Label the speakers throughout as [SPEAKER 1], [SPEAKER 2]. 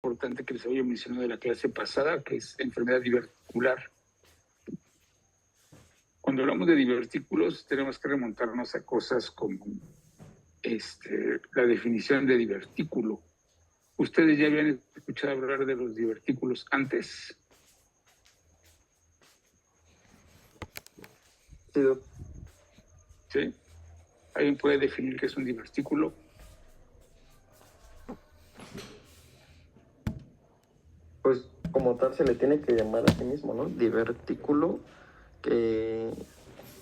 [SPEAKER 1] importante que les había mencionado de la clase pasada, que es enfermedad diverticular. Cuando hablamos de divertículos, tenemos que remontarnos a cosas como la definición de divertículo. ¿Ustedes ya habían escuchado hablar de los divertículos antes? ¿Sí? ¿Alguien puede definir qué es un divertículo?
[SPEAKER 2] Pues como tal se le tiene que llamar a sí mismo, ¿no? Divertículo, que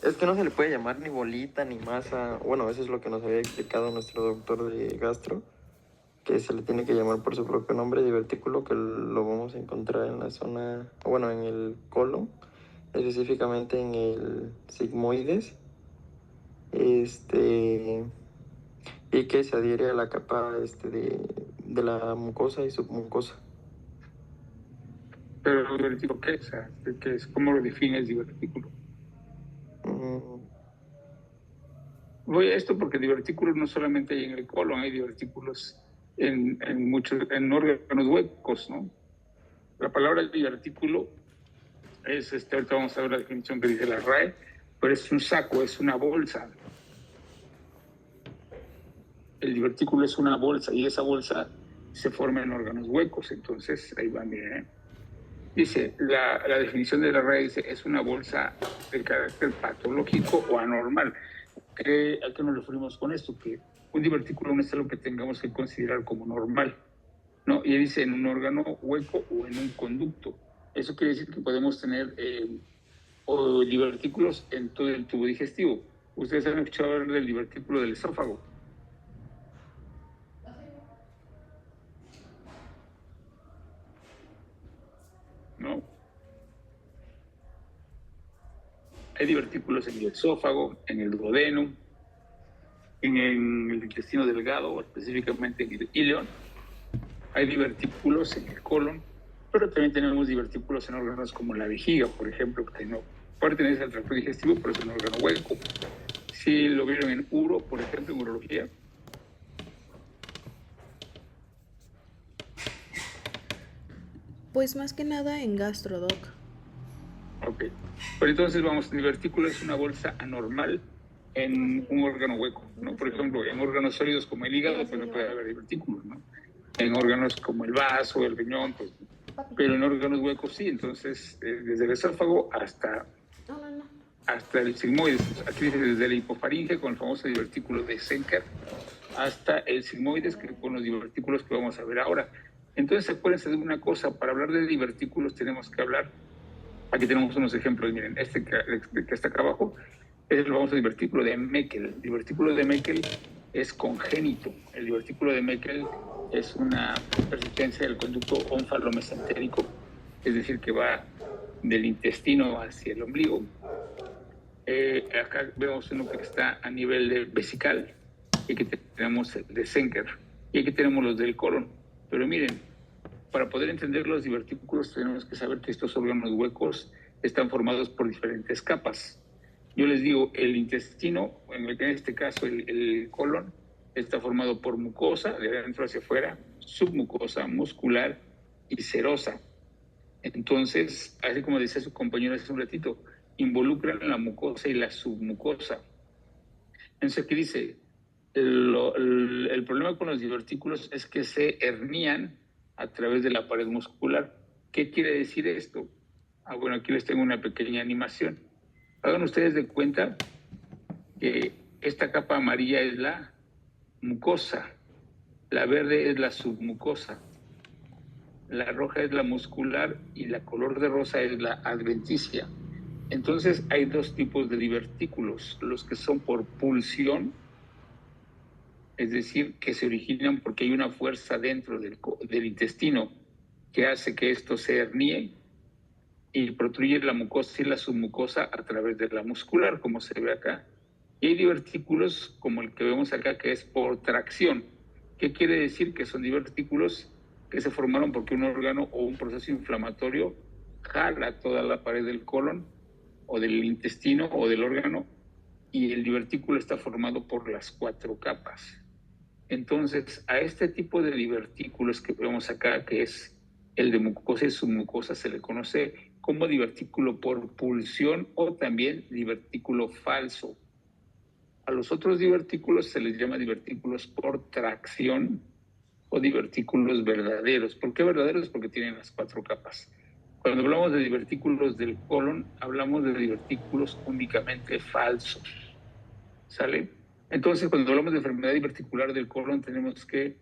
[SPEAKER 2] es que no se le puede llamar ni bolita ni masa. Bueno, eso es lo que nos había explicado nuestro doctor de gastro, que se le tiene que llamar por su propio nombre, divertículo, que lo vamos a encontrar en la zona, bueno, en el colon, específicamente en el sigmoides, y que se adhiere a la capa de la mucosa y submucosa.
[SPEAKER 1] Pero divertículo, ¿qué es? ¿Qué es? ¿Cómo lo defines divertículo? Voy a esto porque divertículos no solamente hay en el colon, hay divertículos en órganos huecos, ¿no? La palabra divertículo es, ahorita vamos a ver la definición que dice la RAE, pero es un saco, es una bolsa. El divertículo es una bolsa y esa bolsa se forma en órganos huecos, entonces ahí va, miren. Dice, la definición de la RAE dice, es una bolsa de carácter patológico o anormal. ¿A qué nos referimos con esto? Que un divertículo no es algo que tengamos que considerar como normal, ¿no? Y dice en un órgano hueco o en un conducto. Eso quiere decir que podemos tener o divertículos en todo el tubo digestivo. Ustedes han escuchado hablar del divertículo del esófago, ¿no? Hay divertículos en el esófago, en el duodeno, en el intestino delgado, específicamente en el íleon. Hay divertículos en el colon, pero también tenemos divertículos en órganos como la vejiga, por ejemplo, que no pertenece al tracto digestivo, pero es un órgano hueco. Si lo vieron en uro, por ejemplo, en urología.
[SPEAKER 3] Pues más que nada en gastrodoc.
[SPEAKER 1] Ok. Pero entonces vamos, el divertículo es una bolsa anormal en un órgano hueco, ¿no? Por ejemplo, en órganos sólidos como el hígado, pues no puede haber divertículos, ¿no? En órganos como el vaso, el riñón, pues, pero en órganos huecos sí, entonces desde el esófago hasta el sigmoides. Aquí dice desde la hipofaringe con el famoso divertículo de Zenker hasta el sigmoides, que con los divertículos que vamos a ver ahora. Entonces, acuérdense de una cosa, para hablar de divertículos tenemos que hablar, aquí tenemos unos ejemplos, miren, que está acá abajo, es el famoso divertículo de Meckel. El divertículo de Meckel es congénito. El divertículo de Meckel es una persistencia del conducto ónfalo-mesentérico, es decir, que va del intestino hacia el ombligo. Acá vemos uno que está a nivel de vesical, y aquí tenemos el de Zenker, y aquí tenemos los del colon. Pero miren, para poder entender los divertículos tenemos que saber que estos órganos huecos están formados por diferentes capas. Yo les digo, el intestino, en este caso el colon, está formado por mucosa, de adentro hacia afuera, submucosa, muscular y serosa. Entonces, así como decía su compañero hace un ratito, involucran la mucosa y la submucosa. Entonces, ¿qué dice? El problema con los divertículos es que se hernían a través de la pared muscular. ¿Qué quiere decir esto? Bueno, aquí les tengo una pequeña animación. Hagan ustedes de cuenta que esta capa amarilla es la mucosa, la verde es la submucosa, la roja es la muscular y la color de rosa es la adventicia. Entonces hay dos tipos de divertículos, los que son por pulsión, es decir, que se originan porque hay una fuerza dentro del intestino que hace que esto se herníe y protruye la mucosa y la submucosa a través de la muscular, como se ve acá. Y hay divertículos como el que vemos acá, que es por tracción. ¿Qué quiere decir? Que son divertículos que se formaron porque un órgano o un proceso inflamatorio jala toda la pared del colon o del intestino o del órgano, y el divertículo está formado por las 4 capas. Entonces, a este tipo de divertículos que vemos acá, que es el de mucosa y submucosa, se le conoce como divertículo por pulsión o también divertículo falso. A los otros divertículos se les llama divertículos por tracción o divertículos verdaderos. ¿Por qué verdaderos? Porque tienen las 4 capas. Cuando hablamos de divertículos del colon, hablamos de divertículos únicamente falsos. ¿Sale? Entonces, cuando hablamos de enfermedad diverticular del colon, tenemos que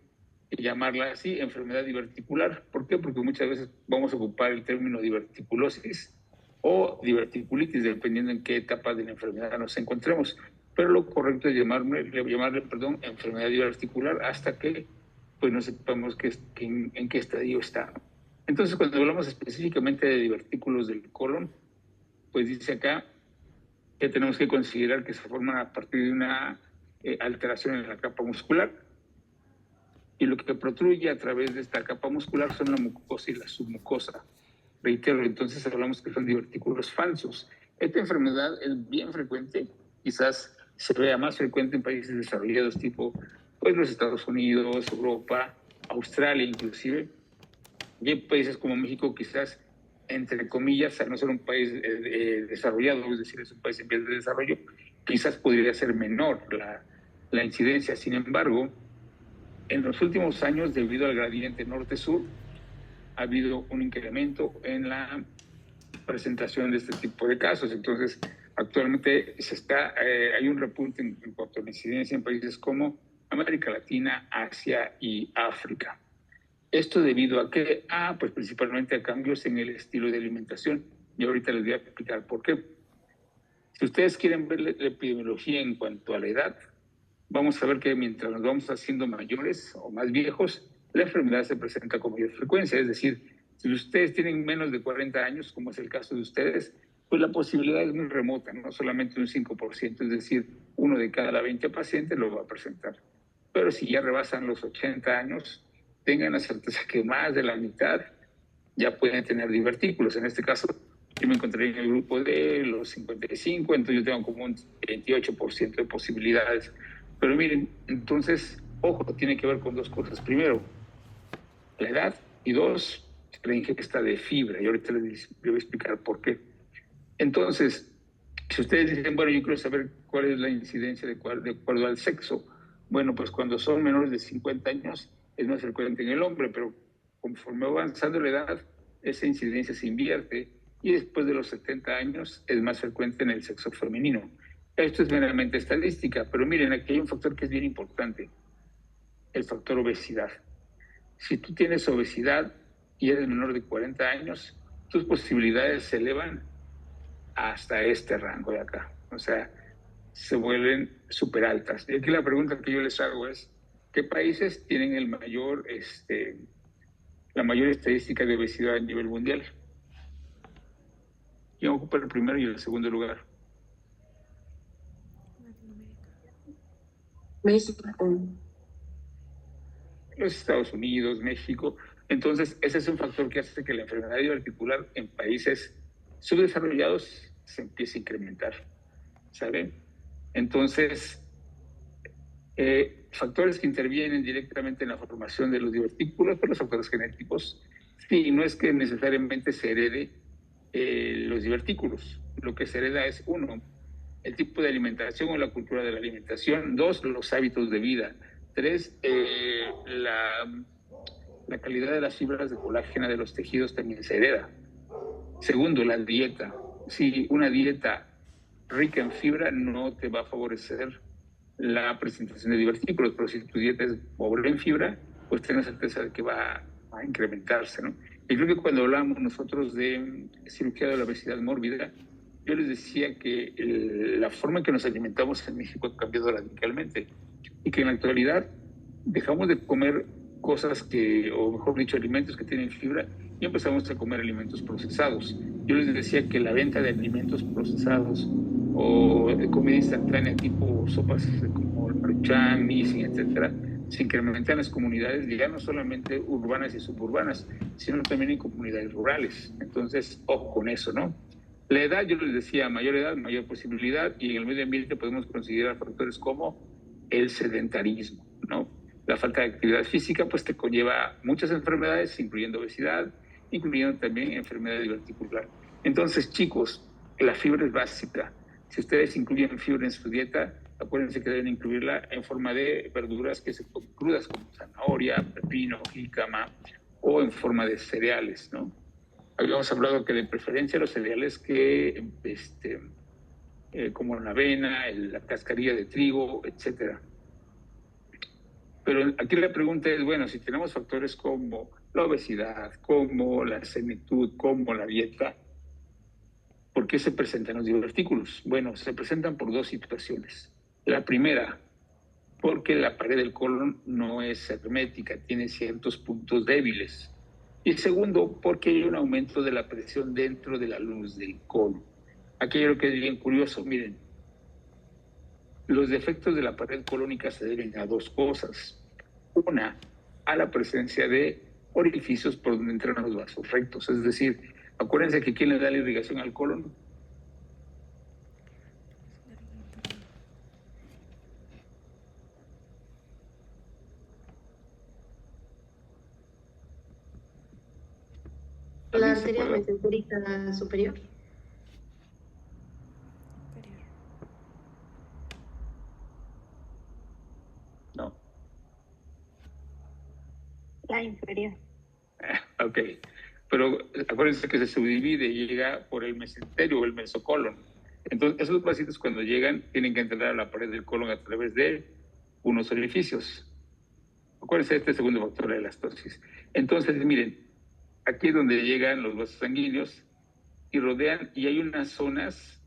[SPEAKER 1] llamarla así, enfermedad diverticular. ¿Por qué? Porque muchas veces vamos a ocupar el término diverticulosis o diverticulitis, dependiendo en qué etapa de la enfermedad nos encontremos. Pero lo correcto es llamarle enfermedad diverticular hasta que pues no sepamos en qué estadio está. Entonces, cuando hablamos específicamente de divertículos del colon, pues dice acá que tenemos que considerar que se forman a partir de una alteración en la capa muscular. Y lo que protruye a través de esta capa muscular son la mucosa y la submucosa. Reitero, entonces hablamos que son divertículos falsos. Esta enfermedad es bien frecuente, quizás se vea más frecuente en países desarrollados tipo pues, los Estados Unidos, Europa, Australia inclusive. Y en países como México quizás, entre comillas, al no ser un país desarrollado, es decir, es un país en vías de desarrollo, quizás podría ser menor la incidencia. Sin embargo, en los últimos años, debido al gradiente norte-sur, ha habido un incremento en la presentación de este tipo de casos. Entonces, actualmente hay un repunte en cuanto a la incidencia en países como América Latina, Asia y África. Esto debido a qué? Pues principalmente a cambios en el estilo de alimentación. Y ahorita les voy a explicar por qué. Si ustedes quieren ver la epidemiología en cuanto a la edad, vamos a ver que mientras nos vamos haciendo mayores o más viejos, la enfermedad se presenta con mayor frecuencia. Es decir, si ustedes tienen menos de 40 años, como es el caso de ustedes, pues la posibilidad es muy remota, no solamente un 5%, es decir, 1 de cada 20 pacientes lo va a presentar. Pero si ya rebasan los 80 años, tengan la certeza que más de la mitad ya pueden tener divertículos. En este caso, yo me encontré en el grupo de los 55, entonces yo tengo como un 28% de posibilidades. Pero miren, entonces, ojo, tiene que ver con 2 cosas. Primero, la edad, y 2, la ingesta de fibra. Y ahorita les voy a explicar por qué. Entonces, si ustedes dicen, bueno, yo quiero saber cuál es la incidencia de acuerdo al sexo, bueno, pues cuando son menores de 50 años es más frecuente en el hombre, pero conforme va avanzando la edad, esa incidencia se invierte y después de los 70 años es más frecuente en el sexo femenino. Esto es meramente estadística, pero miren, aquí hay un factor que es bien importante, el factor obesidad. Si tú tienes obesidad y eres menor de 40 años, tus posibilidades se elevan hasta este rango de acá. O sea, se vuelven súper altas. Y aquí la pregunta que yo les hago es, ¿qué países tienen la mayor estadística de obesidad a nivel mundial? ¿Quién ocupa el primero y el segundo lugar?
[SPEAKER 4] México.
[SPEAKER 1] Los Estados Unidos, México. Entonces, ese es un factor que hace que la enfermedad articular en países subdesarrollados se empiece a incrementar, ¿saben? Entonces, factores que intervienen directamente en la formación de los divertículos, pero los factores genéticos, sí, no es que necesariamente se herede los divertículos. Lo que se hereda es, 1, el tipo de alimentación o la cultura de la alimentación; 2, los hábitos de vida; 3, la calidad de las fibras de colágeno de los tejidos también se hereda. Segundo, la dieta. Si una dieta rica en fibra no te va a favorecer la presentación de divertículos, pero si tu dieta es pobre en fibra, pues ten la certeza de que va a incrementarse, ¿no? Y creo que cuando hablamos nosotros de cirugía de la obesidad mórbida, yo les decía que la forma en que nos alimentamos en México ha cambiado radicalmente y que en la actualidad dejamos de comer cosas o mejor dicho, alimentos que tienen fibra y empezamos a comer alimentos procesados. Yo les decía que la venta de alimentos procesados o de comida instantánea tipo sopas como el Maruchan, Nissin, etcétera, se incrementan en las comunidades ya no solamente urbanas y suburbanas, sino también en comunidades rurales. Entonces, ojo con eso, ¿no? La edad, yo les decía, mayor edad, mayor posibilidad, y en el medio ambiente podemos considerar factores como el sedentarismo, ¿no? La falta de actividad física pues te conlleva muchas enfermedades, incluyendo obesidad, incluyendo también enfermedad diverticular. Entonces, chicos, la fibra es básica. Si ustedes incluyen fibra en su dieta, acuérdense que deben incluirla en forma de verduras que se comen crudas, como zanahoria, pepino, jícama, o en forma de cereales, ¿no? Habíamos hablado que de preferencia los cereales que, como la avena, la cascarilla de trigo, etcétera. Pero aquí la pregunta es, bueno, si tenemos factores como la obesidad, como la senitud, como la dieta, ¿por qué se presentan los divertículos? Bueno, se presentan por dos situaciones. La primera, porque la pared del colon no es hermética, tiene ciertos puntos débiles. Y segundo, porque hay un aumento de la presión dentro de la luz del colon. Aquí hay algo que es bien curioso, miren, los defectos de la pared colónica se deben a dos cosas. Una, a la presencia de orificios por donde entran los vasos rectos. Es decir, acuérdense que ¿quién le da la irrigación al colon?
[SPEAKER 4] La arteria mesentérica superior.
[SPEAKER 1] No.
[SPEAKER 4] La inferior.
[SPEAKER 1] Ok. Pero acuérdense que se subdivide y llega por el mesenterio o el mesocolon. Entonces, esos pacientes cuando llegan tienen que entrar a la pared del colon a través de unos orificios. Acuérdense de este segundo factor de elastosis. Entonces, miren, aquí es donde llegan los vasos sanguíneos y rodean, y hay unas zonas,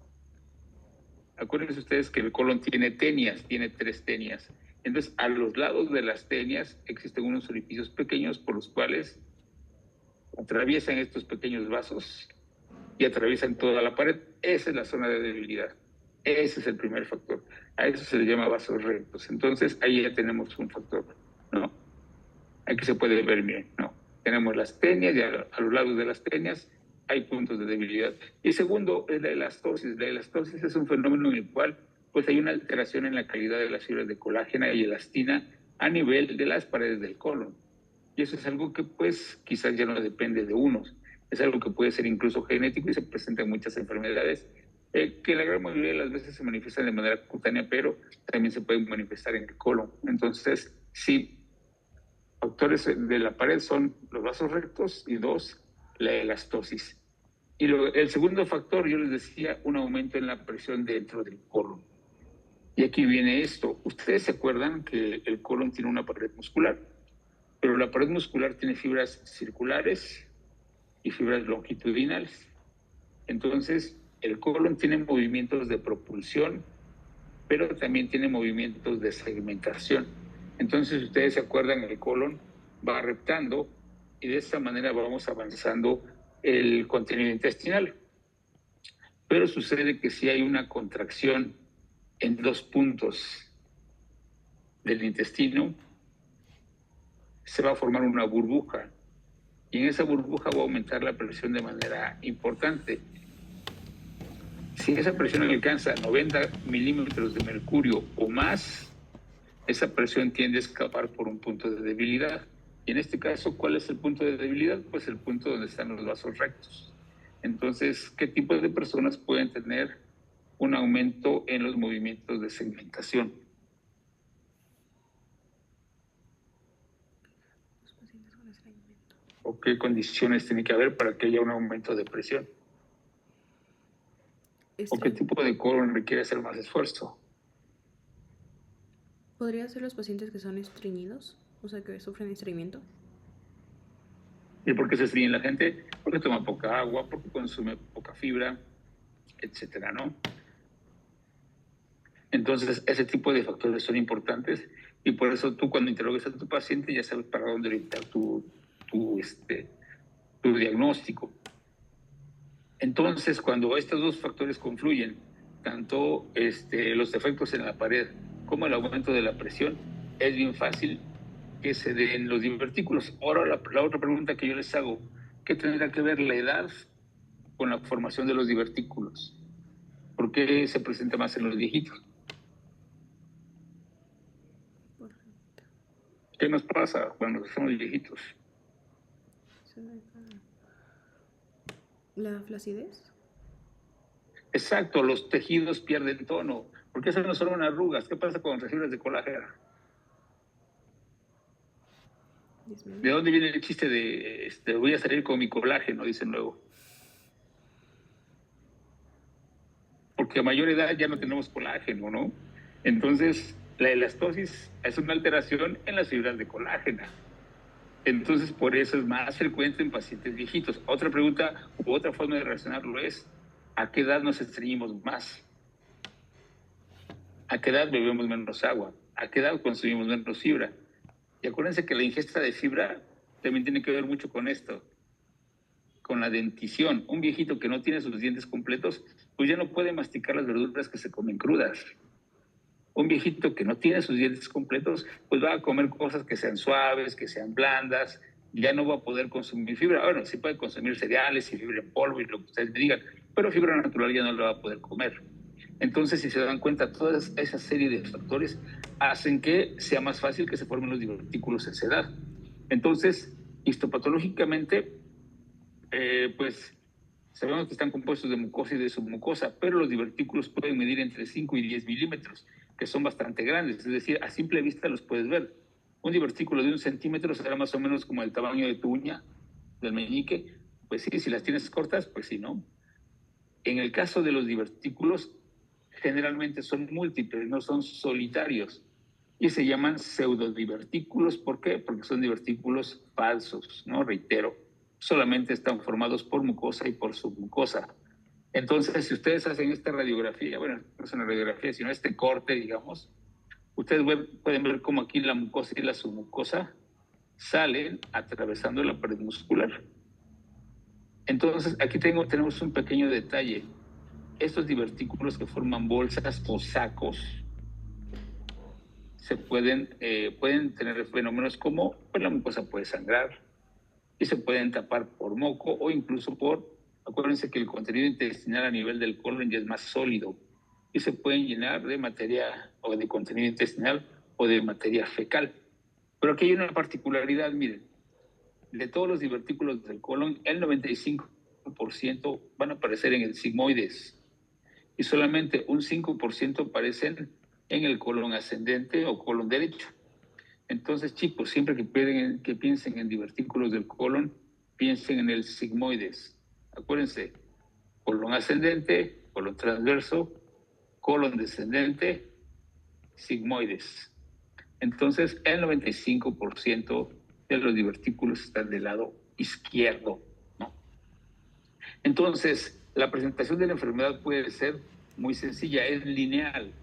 [SPEAKER 1] acuérdense ustedes que el colon tiene tenias, tiene 3 tenias. Entonces, a los lados de las tenias existen unos orificios pequeños por los cuales atraviesan estos pequeños vasos y atraviesan toda la pared. Esa es la zona de debilidad. Ese es el primer factor. A eso se le llama vasos rectos. Entonces, ahí ya tenemos un factor, ¿no? Aquí se puede ver bien, ¿no? Tenemos las tenias y a los lados de las tenias hay puntos de debilidad. Y segundo es la elastosis. La elastosis es un fenómeno en el cual pues hay una alteración en la calidad de las fibras de colágena y elastina a nivel de las paredes del colon. Y eso es algo que pues quizás ya no depende de unos. Es algo que puede ser incluso genético y se presenta en muchas enfermedades que la gran mayoría de las veces se manifiestan de manera cutánea, pero también se pueden manifestar en el colon. Entonces, sí, factores de la pared son los vasos rectos y dos, la elastosis. Y el segundo factor, yo les decía, un aumento en la presión dentro del colon. Y aquí viene esto. Ustedes se acuerdan que el colon tiene una pared muscular, pero la pared muscular tiene fibras circulares y fibras longitudinales. Entonces, el colon tiene movimientos de propulsión, pero también tiene movimientos de segmentación. Entonces, ustedes se acuerdan, el colon va reptando y de esta manera vamos avanzando el contenido intestinal. Pero sucede que si hay una contracción en 2 puntos del intestino, se va a formar una burbuja y en esa burbuja va a aumentar la presión de manera importante. Si esa presión alcanza 90 milímetros de mercurio o más, esa presión tiende a escapar por un punto de debilidad. Y en este caso, ¿cuál es el punto de debilidad? Pues el punto donde están los vasos rectos. Entonces, ¿qué tipo de personas pueden tener un aumento en los movimientos de segmentación? ¿O qué condiciones tiene que haber para que haya un aumento de presión? ¿O qué tipo de colon requiere hacer más esfuerzo?
[SPEAKER 3] ¿Podría ser los pacientes que son estreñidos? O sea, que sufren estreñimiento.
[SPEAKER 1] ¿Y por qué se estreñe la gente? Porque toma poca agua, porque consume poca fibra, etcétera, ¿no? Entonces, ese tipo de factores son importantes y por eso tú cuando interrogues a tu paciente ya sabes para dónde orientar tu diagnóstico. Entonces, cuando estos dos factores confluyen, tanto los defectos en la pared como el aumento de la presión, es bien fácil que se den los divertículos. Ahora, la otra pregunta que yo les hago, ¿qué tendrá que ver la edad con la formación de los divertículos? ¿Por qué se presenta más en los viejitos? ¿Qué nos pasa cuando somos viejitos?
[SPEAKER 3] ¿La flacidez?
[SPEAKER 1] Exacto, los tejidos pierden tono. Porque esas no son unas arrugas. ¿Qué pasa con las fibras de colágeno? ¿De dónde viene el chiste de voy a salir con mi colágeno? Dicen luego. Porque a mayor edad ya no tenemos colágeno, ¿no? Entonces, la elastosis es una alteración en las fibras de colágeno. Entonces, por eso es más frecuente en pacientes viejitos. Otra pregunta u otra forma de relacionarlo es, ¿a qué edad nos estreñimos más? ¿A qué edad bebemos menos agua? ¿A qué edad consumimos menos fibra? Y acuérdense que la ingesta de fibra también tiene que ver mucho con esto, con la dentición. Un viejito que no tiene sus dientes completos, pues ya no puede masticar las verduras que se comen crudas. Un viejito que no tiene sus dientes completos, pues va a comer cosas que sean suaves, que sean blandas, ya no va a poder consumir fibra. Bueno, sí puede consumir cereales y fibra en polvo y lo que ustedes me digan, pero fibra natural ya no la va a poder comer. Entonces, si se dan cuenta, toda esa serie de factores hacen que sea más fácil que se formen los divertículos a esa edad. Entonces, histopatológicamente, pues sabemos que están compuestos de mucosa y de submucosa, pero los divertículos pueden medir entre 5 y 10 milímetros, que son bastante grandes. Es decir, a simple vista los puedes ver. Un divertículo de 1 centímetro será más o menos como el tamaño de tu uña, del meñique. Pues sí, si las tienes cortas, pues sí, ¿no? En el caso de los divertículos, generalmente son múltiples, no son solitarios. Y se llaman pseudodivertículos. ¿Por qué? Porque son divertículos falsos, ¿no? Reitero, solamente están formados por mucosa y por submucosa. Entonces, si ustedes hacen esta radiografía, bueno, no es una radiografía, sino este corte, digamos, ustedes pueden ver cómo aquí la mucosa y la submucosa salen atravesando la pared muscular. Entonces, aquí tenemos un pequeño detalle. Estos divertículos que forman bolsas o sacos pueden tener fenómenos como pues, la mucosa puede sangrar y se pueden tapar por moco o incluso acuérdense que el contenido intestinal a nivel del colon ya es más sólido y se pueden llenar de materia o de contenido intestinal o de materia fecal. Pero aquí hay una particularidad, miren, de todos los divertículos del colon, el 95% van a aparecer en el sigmoides y solamente un 5% aparecen en el colon ascendente o colon derecho. Entonces, chicos, siempre que piensen en divertículos del colon, piensen en el sigmoides. Acuérdense, colon ascendente, colon transverso, colon descendente, sigmoides. Entonces, el 95% de los divertículos están del lado izquierdo, ¿no? Entonces, la presentación de la enfermedad puede ser muy sencilla, es lineal.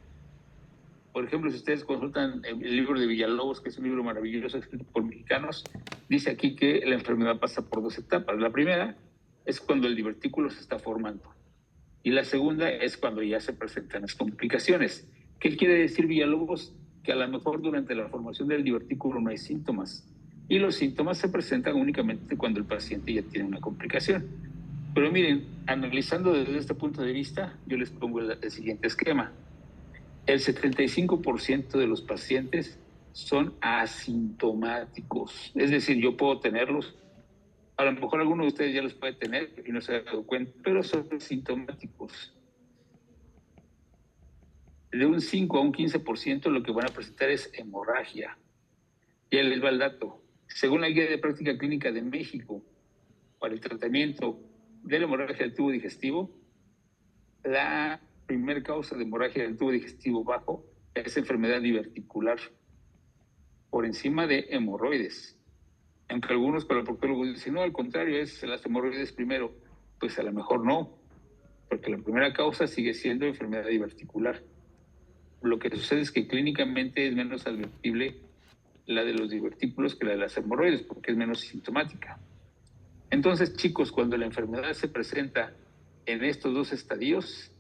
[SPEAKER 1] Por ejemplo, si ustedes consultan el libro de Villalobos, que es un libro maravilloso escrito por mexicanos, dice aquí que la enfermedad pasa por 2 etapas. La primera es cuando el divertículo se está formando y la segunda es cuando ya se presentan las complicaciones. ¿Qué quiere decir Villalobos? Que a lo mejor durante la formación del divertículo no hay síntomas y los síntomas se presentan únicamente cuando el paciente ya tiene una complicación. Pero miren, analizando desde este punto de vista, yo les pongo el siguiente esquema. El 75% de los pacientes son asintomáticos, es decir, yo puedo tenerlos, a lo mejor alguno de ustedes ya los puede tener y no se ha dado cuenta, pero son asintomáticos. De un 5 a un 15% lo que van a presentar es hemorragia. Y ahí les va el dato. Según la Guía de Práctica Clínica de México, para el tratamiento de la hemorragia del tubo digestivo, la primera causa de hemorragia del tubo digestivo bajo es enfermedad diverticular, por encima de hemorroides. Aunque algunos proctólogos dicen, no, al contrario, es las hemorroides primero. Pues a lo mejor no, porque la primera causa sigue siendo enfermedad diverticular. Lo que sucede es que clínicamente es menos advertible la de los divertículos que la de las hemorroides, porque es menos sintomática. Entonces, chicos, cuando la enfermedad se presenta en estos 2 estadios,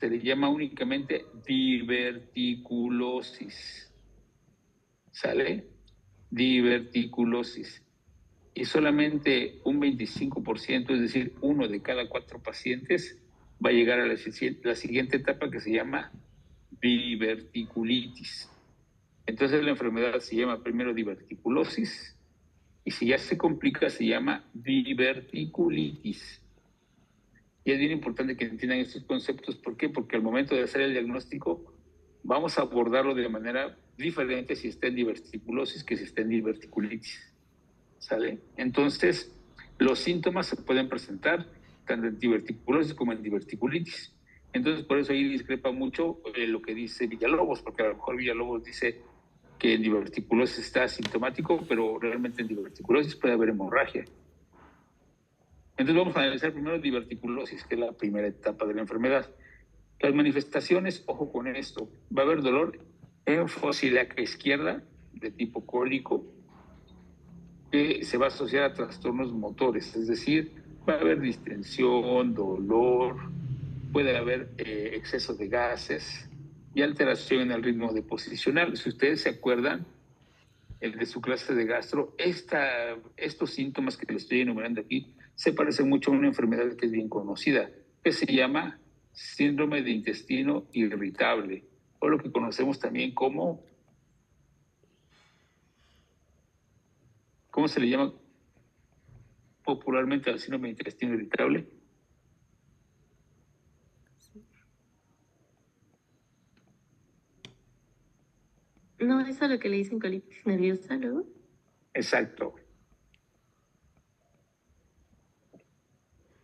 [SPEAKER 1] se le llama únicamente diverticulosis. ¿Sale? Diverticulosis. Y solamente un 25%, es decir, 1 de cada 4 pacientes, va a llegar a la siguiente etapa que se llama diverticulitis. Entonces la enfermedad se llama primero diverticulosis y si ya se complica se llama diverticulitis. Y es bien importante que entiendan estos conceptos. ¿Por qué? Porque al momento de hacer el diagnóstico vamos a abordarlo de manera diferente si está en diverticulosis que si está en diverticulitis. ¿Sale? Entonces, los síntomas se pueden presentar tanto en diverticulosis como en diverticulitis. Entonces, por eso ahí discrepa mucho lo que dice Villalobos, porque a lo mejor Villalobos dice que en diverticulosis está asintomático, pero realmente en diverticulosis puede haber hemorragia. Entonces vamos a analizar primero diverticulosis, que es la primera etapa de la enfermedad. Las manifestaciones, ojo con esto, va a haber dolor en fosa ilíaca izquierda de tipo cólico, que se va a asociar a trastornos motores, es decir, va a haber distensión, dolor, puede haber exceso de gases y alteración en el ritmo deposicional. Si ustedes se acuerdan, el de su clase de gastro, estos síntomas que les estoy enumerando aquí se parecen mucho a una enfermedad que es bien conocida, que se llama síndrome de intestino irritable, o lo que conocemos también como, ¿cómo se le llama popularmente al síndrome de intestino irritable?
[SPEAKER 4] No, eso es lo que le dicen colitis nerviosa luego.
[SPEAKER 1] Exacto.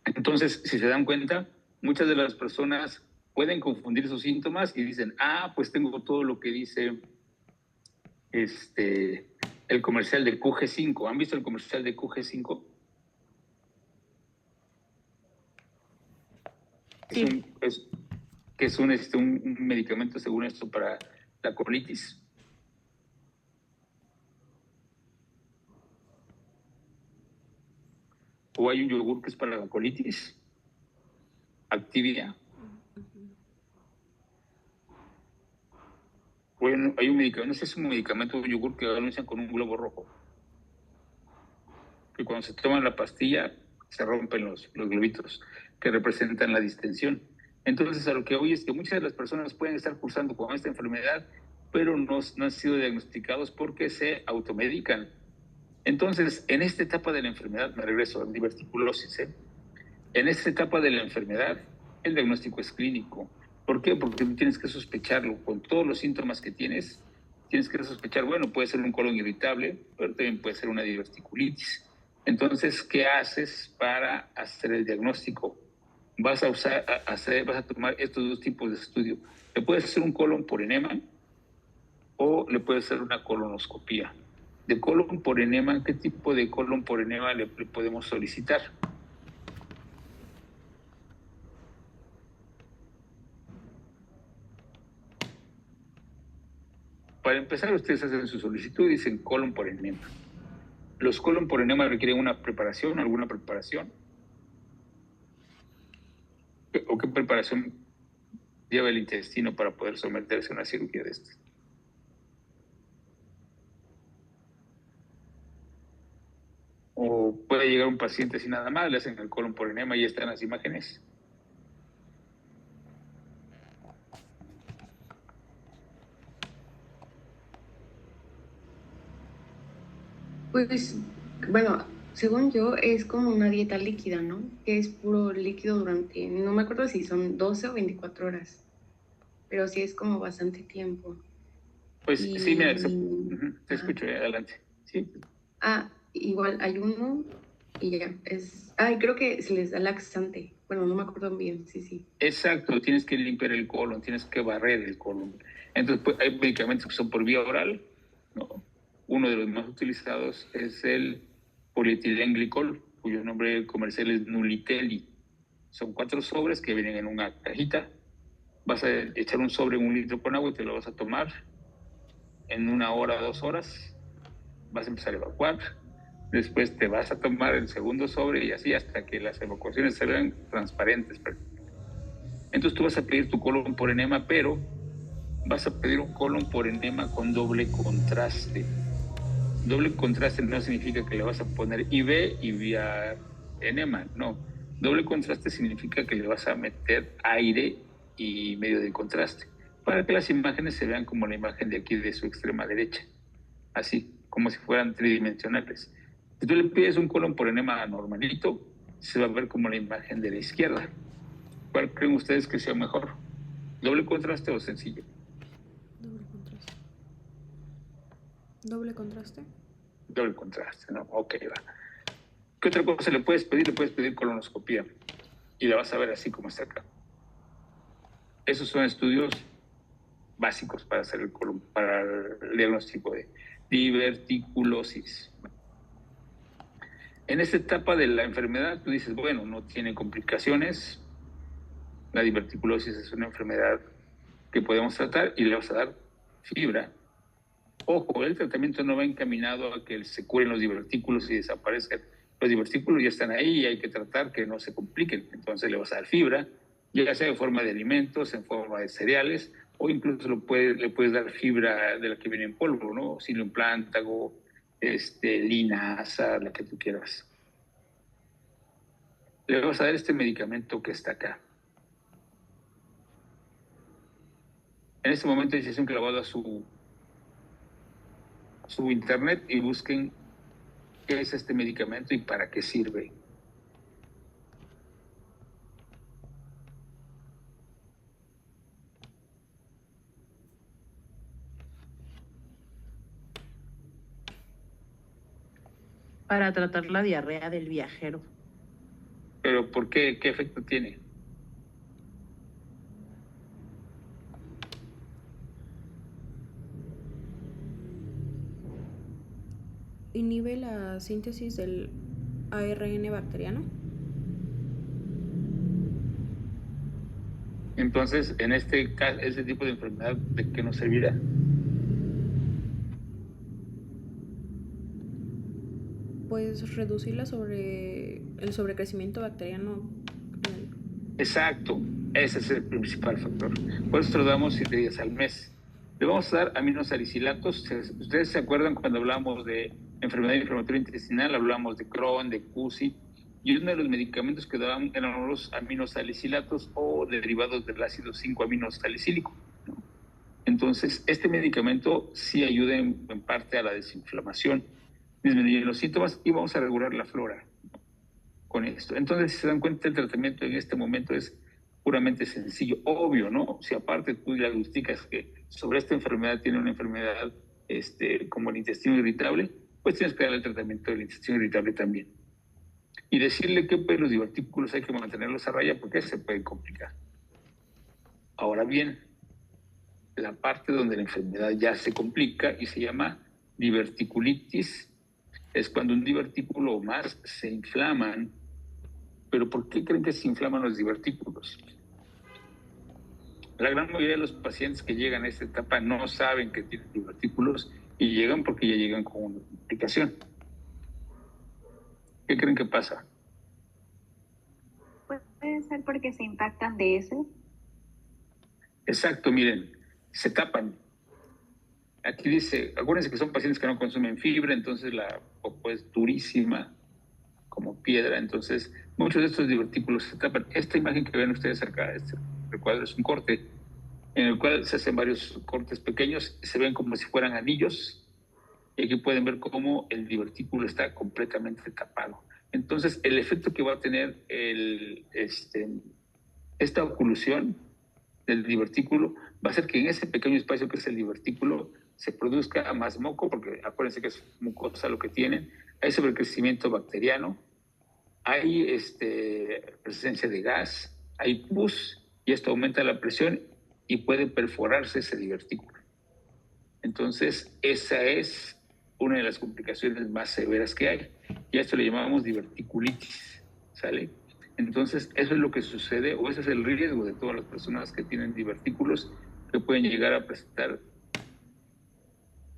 [SPEAKER 1] Entonces, si se dan cuenta, muchas de las personas pueden confundir sus síntomas y dicen, pues tengo todo lo que dice el comercial de QG5. ¿Han visto el comercial de QG5?
[SPEAKER 4] Sí.
[SPEAKER 1] Es un medicamento, según esto, para la colitis. O hay un yogur que es para la colitis, Activia. Bueno, hay un medicamento, no sé si es un medicamento o un yogur que anuncian con un globo rojo. Que cuando se toman la pastilla se rompen los globitos que representan la distensión. Entonces, a lo que hoy es que muchas de las personas pueden estar cursando con esta enfermedad, pero no han sido diagnosticados porque se automedican. Entonces, en esta etapa de la enfermedad, me regreso a la diverticulosis, en esta etapa de la enfermedad, el diagnóstico es clínico. ¿Por qué? Porque tú tienes que sospecharlo. Con todos los síntomas que tienes que sospechar, bueno, puede ser un colon irritable, pero también puede ser una diverticulitis. Entonces, ¿qué haces para hacer el diagnóstico? Vas a tomar estos dos tipos de estudio. Le puedes hacer un colon por enema o le puedes hacer una colonoscopía. De colon por enema, ¿qué tipo de colon por enema le podemos solicitar? Para empezar, ustedes hacen su solicitud y dicen colon por enema. Los colon por enema requieren una preparación, alguna preparación. ¿O qué preparación lleva el intestino para poder someterse a una cirugía de estas? O puede llegar un paciente sin nada más, le hacen el colon por enema y ya están las imágenes.
[SPEAKER 4] Pues, bueno, según yo, es como una dieta líquida, ¿no? Que es puro líquido durante, no me acuerdo si son 12 o 24 horas, pero sí es como bastante tiempo.
[SPEAKER 1] Pues
[SPEAKER 4] y...
[SPEAKER 1] sí, mira, te escucho, adelante. Sí.
[SPEAKER 4] Igual ayuno y ya, creo que se les da laxante, bueno, no me acuerdo bien, sí.
[SPEAKER 1] Exacto, tienes que limpiar el colon, tienes que barrer el colon. Entonces, pues, hay medicamentos que son por vía oral, ¿no? Uno de los más utilizados es el polietilenglicol, cuyo nombre comercial es Nuliteli. Son 4 sobres que vienen en una cajita. Vas a echar un sobre en 1 litro con agua y te lo vas a tomar en 1 hora, 2 horas. Vas a empezar a evacuar. Después te vas a tomar el segundo sobre y así hasta que las evacuaciones se vean transparentes. Entonces tú vas a pedir tu colon por enema, pero vas a pedir un colon por enema con doble contraste. Doble contraste no significa que le vas a poner IV y vía enema, no. Doble contraste significa que le vas a meter aire y medio de contraste. para que las imágenes se vean como la imagen de aquí de su extrema derecha, así, como si fueran tridimensionales. Si tú le pides un colon por enema normalito, se va a ver como la imagen de la izquierda. ¿Cuál creen ustedes que sea mejor? ¿Doble contraste o sencillo?
[SPEAKER 3] Doble contraste. Doble contraste.
[SPEAKER 1] Doble contraste, ¿no? Ok, va. ¿Qué otra cosa le puedes pedir? Le puedes pedir colonoscopía y la vas a ver así como está acá. Esos son estudios básicos para hacer para el diagnóstico de diverticulosis. En esta etapa de la enfermedad, tú dices, bueno, no tiene complicaciones. La diverticulosis es una enfermedad que podemos tratar y le vas a dar fibra. Ojo, el tratamiento no va encaminado a que se curen los divertículos y desaparezcan. Los divertículos ya están ahí y hay que tratar que no se compliquen. Entonces le vas a dar fibra, ya sea en forma de alimentos, en forma de cereales, o incluso le puedes dar fibra de la que viene en polvo, ¿no? Psyllium plántago, linaza, la que tú quieras. Le vas a dar este medicamento que está acá. En este momento es un clavado a su internet y busquen qué es este medicamento y para qué sirve.
[SPEAKER 5] Para tratar la diarrea del viajero.
[SPEAKER 1] ¿Pero por qué? ¿Qué efecto tiene?
[SPEAKER 3] Inhibe la síntesis del ARN bacteriano.
[SPEAKER 1] Entonces, en este caso, ese tipo de enfermedad, ¿de qué nos servirá?
[SPEAKER 3] Pues reducir el sobrecrecimiento bacteriano.
[SPEAKER 1] Exacto, ese es el principal factor. Por eso lo damos 7 días al mes. Le vamos a dar aminosalicilatos. Ustedes se acuerdan cuando hablamos de enfermedad inflamatoria intestinal, hablamos de Crohn, de CUSI, y uno de los medicamentos que daban eran los aminosalicilatos o derivados del ácido 5-aminosalicílico, ¿no? Entonces, este medicamento sí ayuda en parte a la desinflamación, disminuye los síntomas y vamos a regular la flora con esto. Entonces, si se dan cuenta, el tratamiento en este momento es puramente sencillo, obvio, ¿no? Si aparte tú diagnosticas que sobre esta enfermedad tiene una enfermedad como el intestino irritable, pues tienes que darle el tratamiento del intestino irritable también. Y decirle que pues, los divertículos hay que mantenerlos a raya porque se pueden complicar. Ahora bien, la parte donde la enfermedad ya se complica y se llama diverticulitis es cuando un divertículo o más se inflaman. ¿Pero por qué creen que se inflaman los divertículos? La gran mayoría de los pacientes que llegan a esta etapa no saben que tienen divertículos y llegan porque ya llegan con una complicación. ¿Qué creen que pasa?
[SPEAKER 6] Puede ser porque se impactan de ese.
[SPEAKER 1] Exacto, miren, se tapan. Aquí dice, acuérdense que son pacientes que no consumen fibra, entonces la popó es durísima como piedra, entonces muchos de estos divertículos se tapan. Esta imagen que ven ustedes acá, este recuadro es un corte en el cual se hacen varios cortes pequeños, se ven como si fueran anillos, y aquí pueden ver cómo el divertículo está completamente tapado. Entonces, el efecto que va a tener esta oclusión del divertículo va a ser que en ese pequeño espacio que es el divertículo se produzca más moco, porque acuérdense que es mucosa lo que tienen, hay sobrecrecimiento bacteriano, hay presencia de gas, hay pus, y esto aumenta la presión y puede perforarse ese divertículo. Entonces, esa es una de las complicaciones más severas que hay. Y a esto le llamamos diverticulitis, ¿sale? Entonces, eso es lo que sucede, o ese es el riesgo de todas las personas que tienen divertículos, que pueden llegar a presentar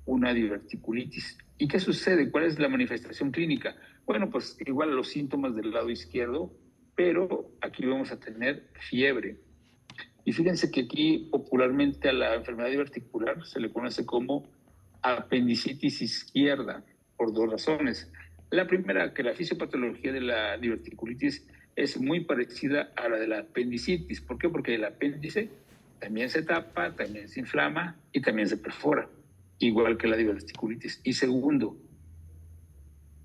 [SPEAKER 1] una diverticulitis. ¿Y qué sucede? ¿Cuál es la manifestación clínica? Bueno, pues igual los síntomas del lado izquierdo, pero aquí vamos a tener fiebre. Y fíjense que aquí popularmente a la enfermedad diverticular se le conoce como apendicitis izquierda, por dos razones. La primera, que la fisiopatología de la diverticulitis es muy parecida a la de la apendicitis. ¿Por qué? Porque el apéndice también se tapa, también se inflama y también se perfora, igual que la diverticulitis. Y segundo,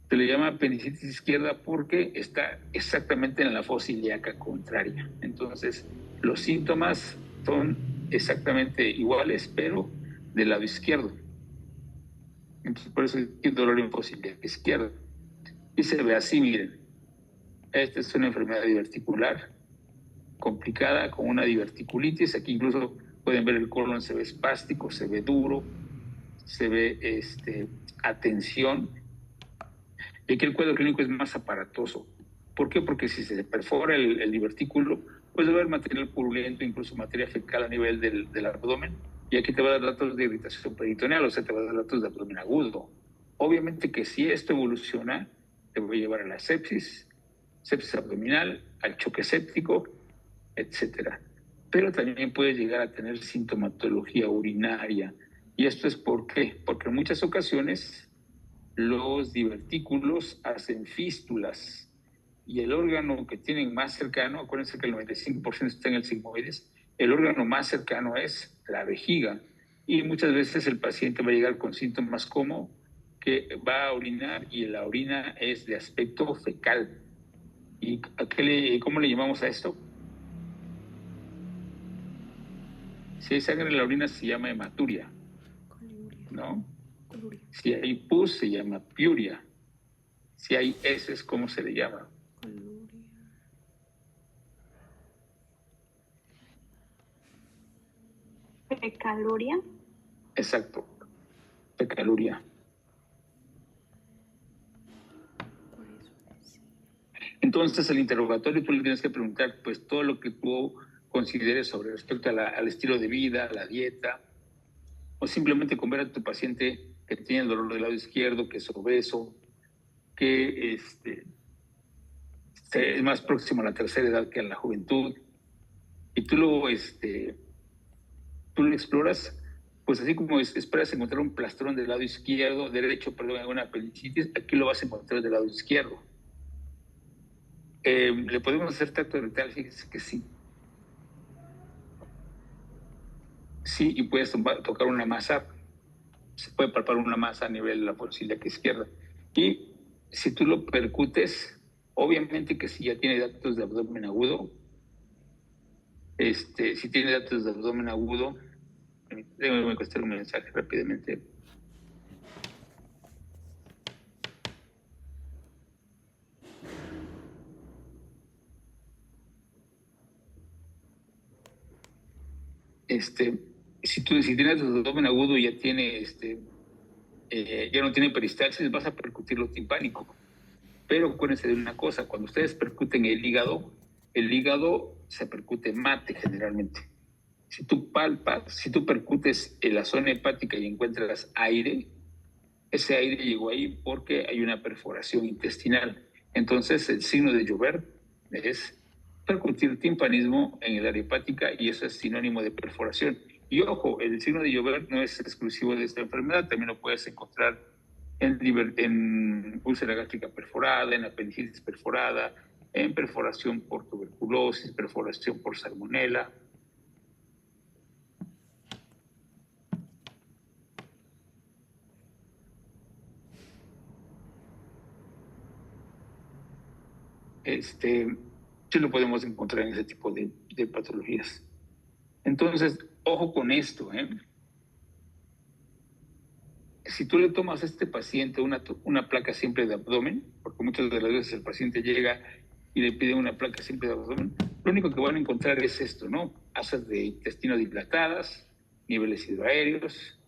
[SPEAKER 1] se le llama apendicitis izquierda porque está exactamente en la fosa ilíaca contraria. Entonces, los síntomas son exactamente iguales, pero del lado izquierdo. Entonces, por eso el dolor en fosa ilíaca izquierda. Y se ve así, miren. Esta es una enfermedad diverticular complicada con una diverticulitis. Aquí incluso pueden ver el colon, se ve espástico, se ve duro, se ve atención. Y aquí el cuadro clínico es más aparatoso. ¿Por qué? Porque si se perfora el divertículo, puede haber material purulento, incluso materia fecal a nivel del abdomen. Y aquí te va a dar datos de irritación peritoneal, o sea, te va a dar datos de abdomen agudo. Obviamente que si esto evoluciona, te va a llevar a la sepsis abdominal, al choque séptico, etcétera. Pero también puede llegar a tener sintomatología urinaria. ¿Y esto es por qué? Porque en muchas ocasiones los divertículos hacen fístulas y el órgano que tienen más cercano, acuérdense que el 95% está en el sigmoides, el órgano más cercano es la vejiga. Y muchas veces el paciente va a llegar con síntomas como que va a orinar y la orina es de aspecto fecal. ¿Y cómo le llamamos a esto? Si hay sangre en la orina se llama hematuria, ¿no?
[SPEAKER 3] Coluria.
[SPEAKER 1] Si hay pus se llama piuria. Si hay heces, ¿cómo se le llama?
[SPEAKER 3] Coluria.
[SPEAKER 6] Fecaluria.
[SPEAKER 1] Exacto, fecaluria.
[SPEAKER 3] Por eso decía.
[SPEAKER 1] Entonces el interrogatorio tú le tienes que preguntar pues todo lo que tú consideres sobre respecto al estilo de vida, a la dieta, o simplemente con ver a tu paciente que tiene el dolor del lado izquierdo, que es obeso, que es más próximo a la tercera edad que a la juventud, y tú lo exploras, pues así como esperas encontrar un plastrón del lado izquierdo, derecho, perdón, una apendicitis, aquí lo vas a encontrar del lado izquierdo. ¿Le podemos hacer tacto rectal? Fíjense que sí. Sí, y puedes tocar una masa, se puede palpar una masa a nivel de la fosa ilíaca izquierda. Y si tú lo percutes, obviamente que si ya tiene datos de abdomen agudo, si tiene datos de abdomen agudo, déjame contestar un mensaje rápidamente. Si tienes abdomen agudo y ya tiene, ya no tiene peristalsis, vas a percutir lo timpánico. Pero acuérdense de una cosa, cuando ustedes percuten el hígado se percute mate generalmente. Si tú palpas, si tú percutes en la zona hepática y encuentras aire, ese aire llegó ahí porque hay una perforación intestinal. Entonces el signo de Joubert es percutir timpanismo en el área hepática y eso es sinónimo de perforación. Y ojo, el signo de Joubert no es exclusivo de esta enfermedad, también lo puedes encontrar en úlcera gástrica perforada, en apendicitis perforada, en perforación por tuberculosis, perforación por salmonela. Sí lo podemos encontrar en ese tipo de patologías. Entonces, ojo con esto, ¿eh? Si tú le tomas a este paciente una placa simple de abdomen, porque muchas de las veces el paciente llega y le pide una placa simple de abdomen, lo único que van a encontrar es esto, ¿no? Asas de intestino dilatadas, niveles hidroaéreos,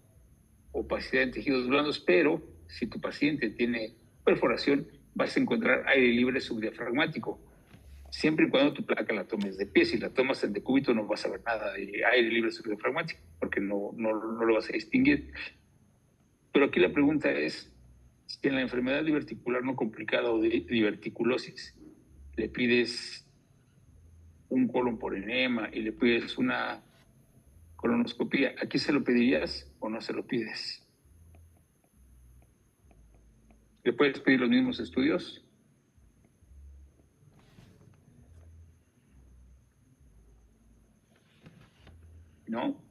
[SPEAKER 1] opacidad en tejidos blandos, pero si tu paciente tiene perforación, vas a encontrar aire libre subdiafragmático. Siempre y cuando tu placa la tomes de pie, si la tomas en decúbito no vas a ver nada de aire libre subdiafragmático, porque no lo vas a distinguir. Pero aquí la pregunta es, si en la enfermedad diverticular no complicada o de diverticulosis le pides un colon por enema y le pides una colonoscopia, ¿aquí se lo pedirías o no se lo pides? ¿Le puedes pedir los mismos estudios? ¿no?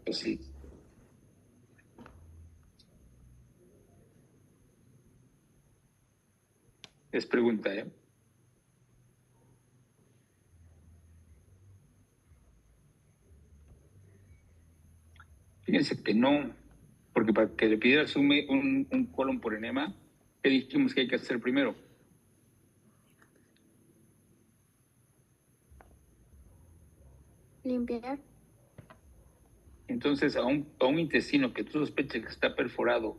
[SPEAKER 1] Pues sí. Es pregunta, ¿eh? Fíjense que no, porque para que le pidieras un colon por enema, ¿qué dijimos que hay que hacer primero?
[SPEAKER 6] Limpiar.
[SPEAKER 1] Entonces, a un intestino que tú sospechas que está perforado,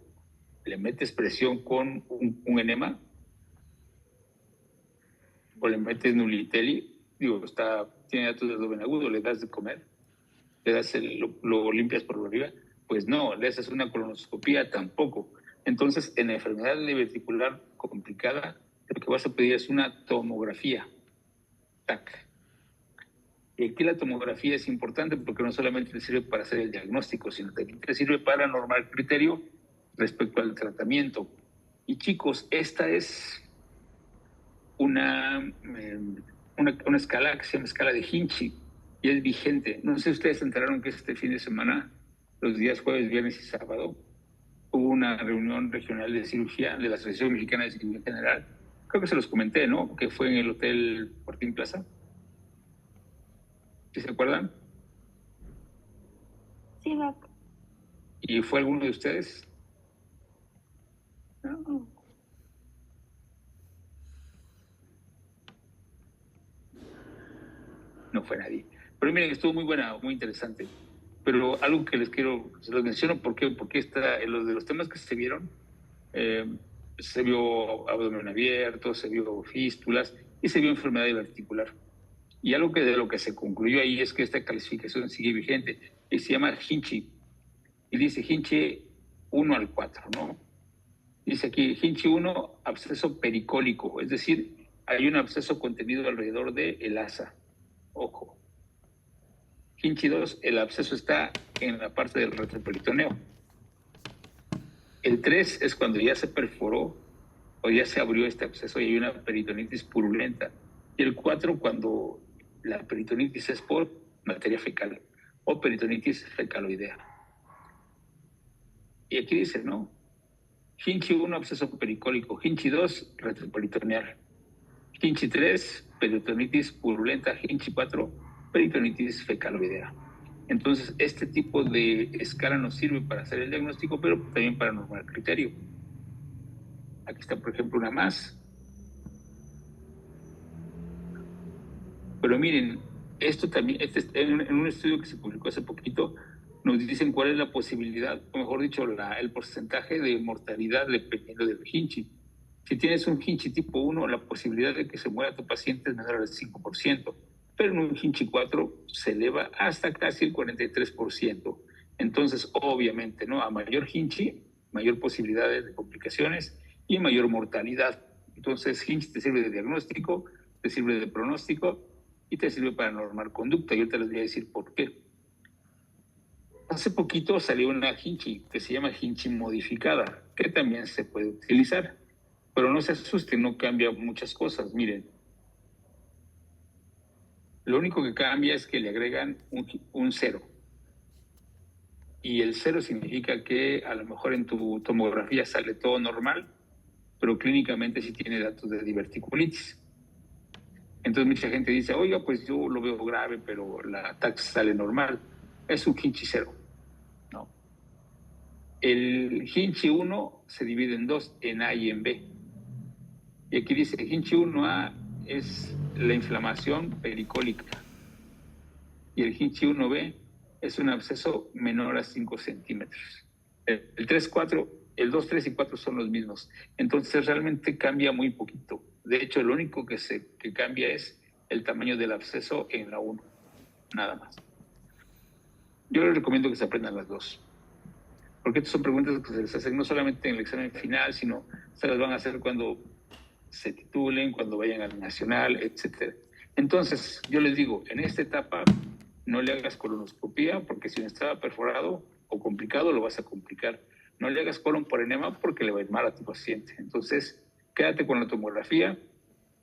[SPEAKER 1] ¿le metes presión con un enema? ¿O le metes Nuliteli? Digo, tiene datos de doble agudo, le das de comer, lo limpias por arriba. Pues no, le haces una colonoscopía tampoco. Entonces, en la enfermedad diverticular complicada, lo que vas a pedir es una tomografía. TAC. Y aquí la tomografía es importante porque no solamente te sirve para hacer el diagnóstico, sino también te sirve para normar criterio respecto al tratamiento. Y chicos, esta es una escala que se llama escala de Hinchi y es vigente. No sé si ustedes se enteraron que este fin de semana, los días jueves, viernes y sábado, hubo una reunión regional de cirugía de la Asociación Mexicana de Cirugía General. Creo que se los comenté, ¿no? Que fue en el Hotel Fortín Plaza. ¿Sí se acuerdan?
[SPEAKER 6] Sí, Doc.
[SPEAKER 1] ¿Y fue alguno de ustedes? No. No fue nadie. Pero miren, estuvo muy buena, muy interesante. Pero algo que se los menciono porque los de los temas que se vieron, se vio abdomen abierto, se vio fístulas y se vio enfermedad diverticular. Y algo de lo que se concluyó ahí es que esta clasificación sigue vigente y se llama Hinchi. Y dice Hinchi 1 al 4, ¿no? Dice aquí Hinchi 1, absceso pericólico, es decir, hay un absceso contenido alrededor del asa. Ojo. Hinchi 2, el absceso está en la parte del retroperitoneo. El 3 es cuando ya se perforó o ya se abrió este absceso y hay una peritonitis purulenta. Y el 4, cuando la peritonitis es por materia fecal o peritonitis fecaloidea. Y aquí dice, ¿no? Hinchi 1, absceso pericólico. Hinchi 2, retroperitoneal. Hinchi 3, peritonitis purulenta. Hinchi 4, peritonitis fecaloidea. Entonces, este tipo de escala nos sirve para hacer el diagnóstico, pero también para normar el criterio. Aquí está, por ejemplo, una más. Pero miren, esto también, en un estudio que se publicó hace poquito, nos dicen cuál es la posibilidad, o mejor dicho, el porcentaje de mortalidad dependiendo del Hinchi. Si tienes un Hinchi tipo 1, la posibilidad de que se muera tu paciente es menor al 5%, pero en un Hinchi 4 se eleva hasta casi el 43%. Entonces, obviamente, ¿no? A mayor Hinchi, mayor posibilidades de complicaciones y mayor mortalidad. Entonces, Hinchi te sirve de diagnóstico, te sirve de pronóstico y te sirve para normar conducta. Yo te les voy a decir por qué. Hace poquito salió una Hinchi que se llama Hinchi modificada, que también se puede utilizar, pero no se asusten, no cambia muchas cosas. Miren, lo único que cambia es que le agregan un 0. Y el 0 significa que a lo mejor en tu tomografía sale todo normal, pero clínicamente sí tiene datos de diverticulitis. Entonces mucha gente dice, oiga, pues yo lo veo grave, pero la taxa sale normal. Es un Hinchi 0. No. El Hinchi 1 se divide en dos, en A y en B. Y aquí dice, Hinchi 1A es la inflamación pericólica. Y el Hinchi 1B es un absceso menor a 5 centímetros. El 3, 4, el 2, 3 y 4 son los mismos. Entonces realmente cambia muy poquito. De hecho, lo único que cambia es el tamaño del absceso en la 1. Nada más. Yo les recomiendo que se aprendan las dos. Porque estas son preguntas que se les hacen no solamente en el examen final, sino se las van a hacer cuando se titulen, cuando vayan al nacional, etc. Entonces, yo les digo, en esta etapa no le hagas colonoscopía porque si no estaba perforado o complicado, lo vas a complicar. No le hagas colon por enema porque le va a ir mal a tu paciente. Entonces, quédate con la tomografía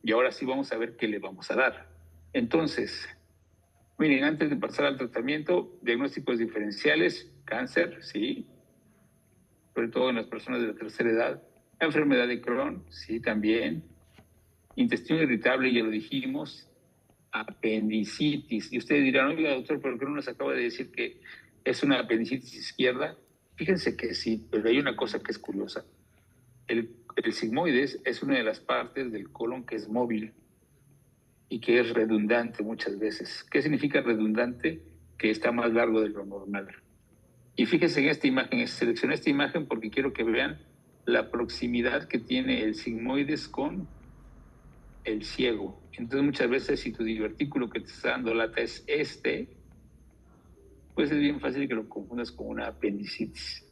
[SPEAKER 1] y ahora sí vamos a ver qué le vamos a dar. Entonces, Miren, antes de pasar al tratamiento, diagnósticos diferenciales, cáncer, sí, sobre todo en las personas de la tercera edad, enfermedad de Crohn, sí, también, intestino irritable, ya lo dijimos, apendicitis. Y ustedes dirán, oiga, doctor, ¿por qué no nos acaba de decir que es una apendicitis izquierda? Fíjense que sí, pero hay una cosa que es curiosa. El sigmoides es una de las partes del colon que es móvil y que es redundante muchas veces. ¿Qué significa redundante? Que está más largo de lo normal. Y fíjense en esta imagen, seleccioné esta imagen porque quiero que vean la proximidad que tiene el sigmoides con el ciego. Entonces muchas veces si tu divertículo que te está dando lata es pues es bien fácil que lo confundas con una apendicitis.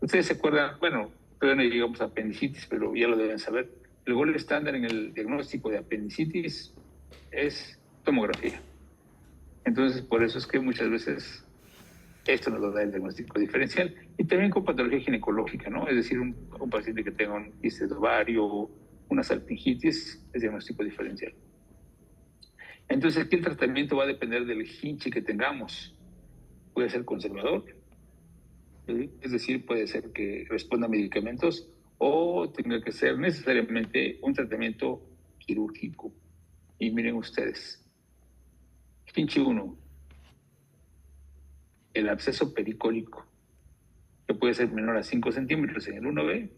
[SPEAKER 1] Ustedes se acuerdan, bueno, todavía no llegamos a apendicitis, pero ya lo deben saber. El gol estándar en el diagnóstico de apendicitis es tomografía. Entonces, por eso es que muchas veces esto nos lo da el diagnóstico diferencial. Y también con patología ginecológica, ¿no? Es decir, un paciente que tenga un quiste de ovario, una salpingitis, es diagnóstico diferencial. Entonces, aquí el tratamiento va a depender del hinche que tengamos. Puede ser conservador, ¿sí? Es decir, puede ser que responda a medicamentos o tenga que ser necesariamente un tratamiento quirúrgico. Y miren ustedes, hinche 1, el absceso pericólico, que puede ser menor a 5 centímetros en el 1B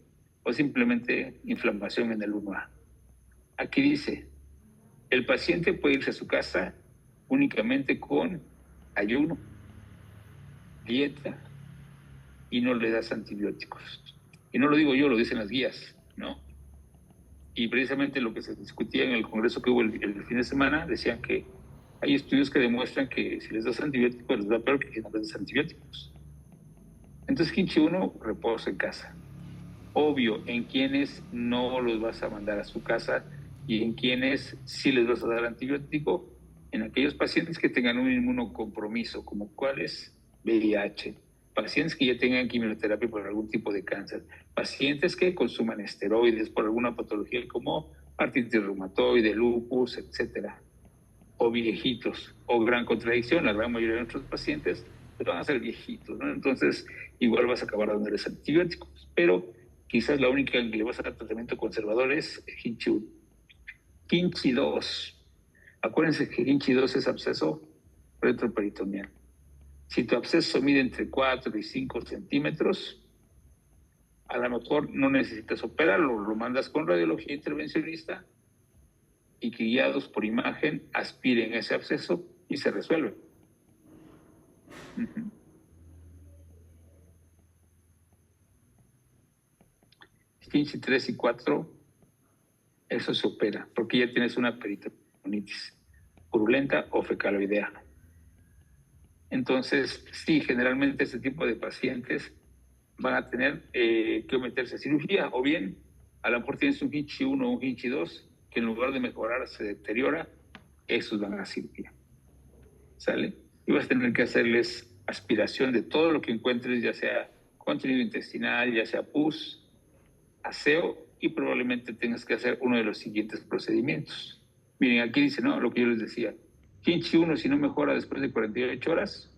[SPEAKER 1] o simplemente inflamación en el 1A. Aquí dice, el paciente puede irse a su casa únicamente con ayuno, dieta y no le das antibióticos. Y no lo digo yo, lo dicen las guías, ¿no? Y precisamente lo que se discutía en el congreso que hubo el fin de semana, decían que hay estudios que demuestran que si les das antibióticos les va peor que si no les das antibióticos. Entonces, hinche 1, reposo en casa. Obvio, en quienes no los vas a mandar a su casa y en quienes sí les vas a dar antibiótico, en aquellos pacientes que tengan un inmunocompromiso, como cuáles, VIH, pacientes que ya tengan quimioterapia por algún tipo de cáncer, pacientes que consuman esteroides por alguna patología como artritis reumatoide, lupus, etcétera, o viejitos, o gran contradicción, la gran mayoría de nuestros pacientes van a ser viejitos, ¿no? Entonces, igual vas a acabar dándoles antibióticos, pero quizás la única que le vas a dar tratamiento conservador es hinche 1. Hinche 2. Acuérdense que hinche 2 es absceso retroperitoneal. Si tu absceso mide entre 4 y 5 centímetros, a lo mejor no necesitas operarlo, lo mandas con radiología intervencionista y que guiados por imagen aspiren ese absceso y se resuelve. Hinche 3 y 4, eso se opera, porque ya tienes una peritonitis purulenta o fecaloidea. Entonces, sí, generalmente este tipo de pacientes van a tener que meterse a cirugía, o bien, a lo mejor tienes un hinche 1 o un hinche 2, que en lugar de mejorar se deteriora, esos van a cirugía. ¿Sale? Y vas a tener que hacerles aspiración de todo lo que encuentres, ya sea contenido intestinal, ya sea pus, aseo, y probablemente tengas que hacer uno de los siguientes procedimientos. Miren, aquí dice, ¿no? Lo que yo les decía. Hinche 1, si no mejora después de 48 horas,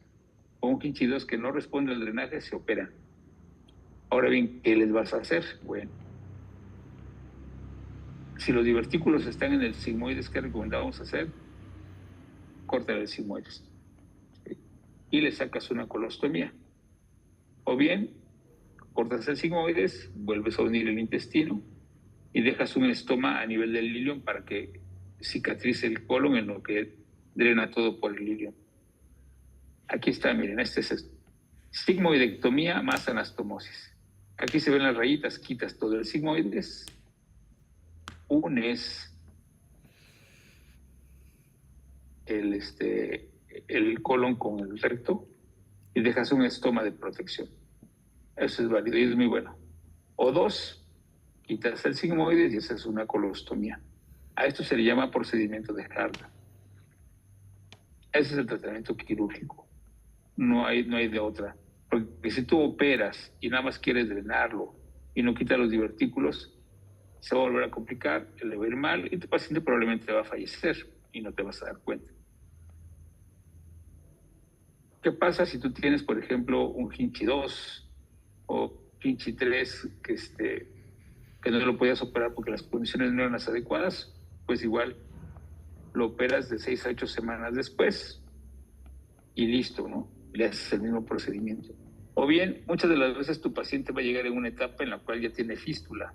[SPEAKER 1] o un hinche 2 que no responde al drenaje, se opera. Ahora bien, ¿qué les vas a hacer? Bueno, si los divertículos están en el sigmoides, ¿qué recomendamos hacer? Cortar el sigmoides. ¿Sí? Y le sacas una colostomía. O bien, cortas el sigmoides, vuelves a unir el intestino y dejas un estoma a nivel del ilion para que cicatrice el colon en lo que drena todo por el ilion. Aquí está, miren, este es esto. Sigmoidectomía más anastomosis. Aquí se ven las rayitas, quitas todo el sigmoides, unes el colon con el recto y dejas un estoma de protección. Eso es válido y es muy bueno. O 2, quitas el sigmoides y haces una colostomía. A esto se le llama procedimiento de Harder. Ese es el tratamiento quirúrgico. No hay de otra. Porque si tú operas y nada más quieres drenarlo y no quitas los divertículos, se va a volver a complicar, le va a ir mal y tu paciente probablemente va a fallecer y no te vas a dar cuenta. ¿Qué pasa si tú tienes, por ejemplo, un Hinchi 2 o Hinchi 3 que no lo podías operar porque las condiciones no eran las adecuadas? Pues igual lo operas de 6 a 8 semanas después y listo, ¿no? Le haces el mismo procedimiento. O bien, muchas de las veces tu paciente va a llegar en una etapa en la cual ya tiene fístula,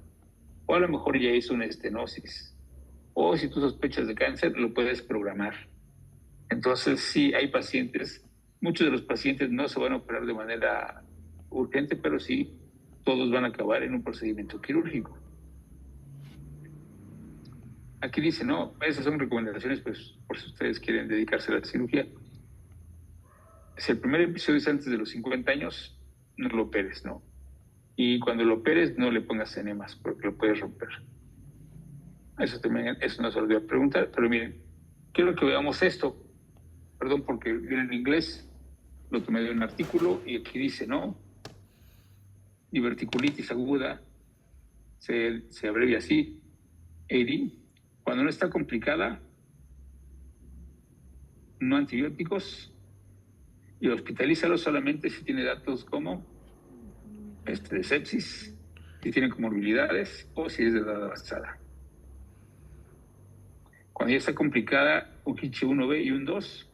[SPEAKER 1] o a lo mejor ya hizo una estenosis, o si tú sospechas de cáncer, lo puedes programar. Entonces, sí, hay pacientes, muchos de los pacientes no se van a operar de manera urgente, pero sí, todos van a acabar en un procedimiento quirúrgico. Aquí dice, no, esas son recomendaciones, pues, por si ustedes quieren dedicarse a la cirugía. Si el primer episodio es antes de los 50 años, no lo operes, ¿no? Y cuando lo operes, no le pongas enemas, porque lo puedes romper. Eso también, eso no se lo voy a preguntar, pero miren, quiero que veamos esto. Perdón, porque viene en inglés, lo tomé de un artículo y aquí dice, ¿no? Diverticulitis aguda, se abrevia así, AD. Cuando no está complicada, no antibióticos, y hospitalízalo solamente si tiene datos como de sepsis, si tiene comorbilidades o si es de edad avanzada. Cuando ya está complicada, un Hinchi 1B y un 2,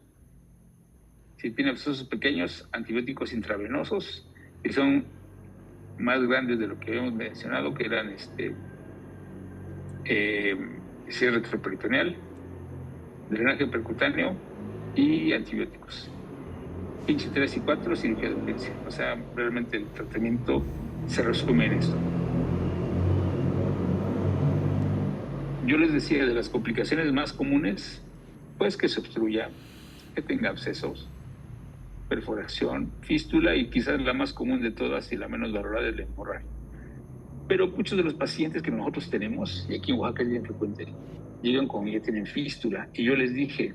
[SPEAKER 1] si tiene abscesos pequeños, antibióticos intravenosos, que son más grandes de lo que habíamos mencionado, que eran cierre retroperitoneal, drenaje percutáneo y antibióticos. Hinchi 3 y 4, cirugía de urgencia. O sea, realmente el tratamiento se resume en esto. Yo les decía de las complicaciones más comunes, pues que se obstruya, que tenga abscesos, perforación, fístula y quizás la más común de todas y la menos valorada es la hemorragia. Pero muchos de los pacientes que nosotros tenemos, y aquí en Oaxaca es bien frecuente, llegan con ya tienen fístula. Y yo les dije,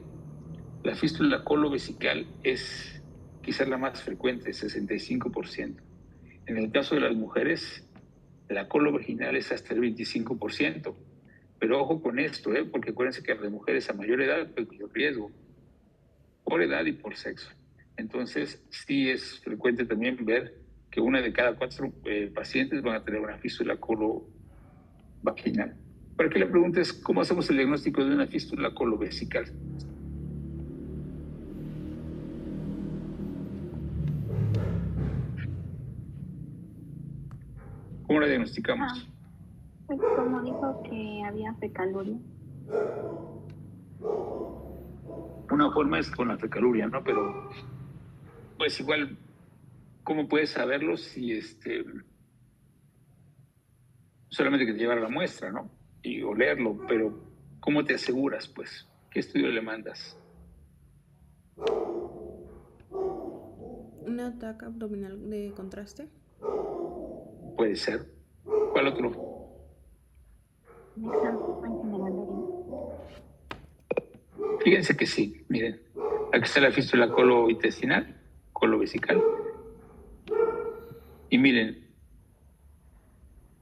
[SPEAKER 1] la fístula colovesical es quizás la más frecuente, 65%. En el caso de las mujeres, la colovaginal es hasta el 25%. Pero ojo con esto, porque acuérdense que las mujeres a mayor edad, pues mayor riesgo, por edad y por sexo. Entonces, sí es frecuente también ver que una de cada 4 pacientes van a tener una fístula colovaginal. Para que le preguntes cómo hacemos el diagnóstico de una fístula colovesical. ¿Cómo la diagnosticamos?
[SPEAKER 6] Pues como dijo que había fecaluria.
[SPEAKER 1] Una forma es con la fecaluria, ¿no? Pero, pues igual, ¿cómo puedes saberlo si solamente que te llevar la muestra, ¿no? Y olerlo, pero ¿cómo te aseguras, pues? ¿Qué estudio le mandas?
[SPEAKER 3] ¿Un ataque abdominal de contraste?
[SPEAKER 1] Puede ser. ¿Cuál otro?
[SPEAKER 6] Un examen general de orina.
[SPEAKER 1] Fíjense que sí, miren. Aquí está la fístula colointestinal, colovesical. Y miren,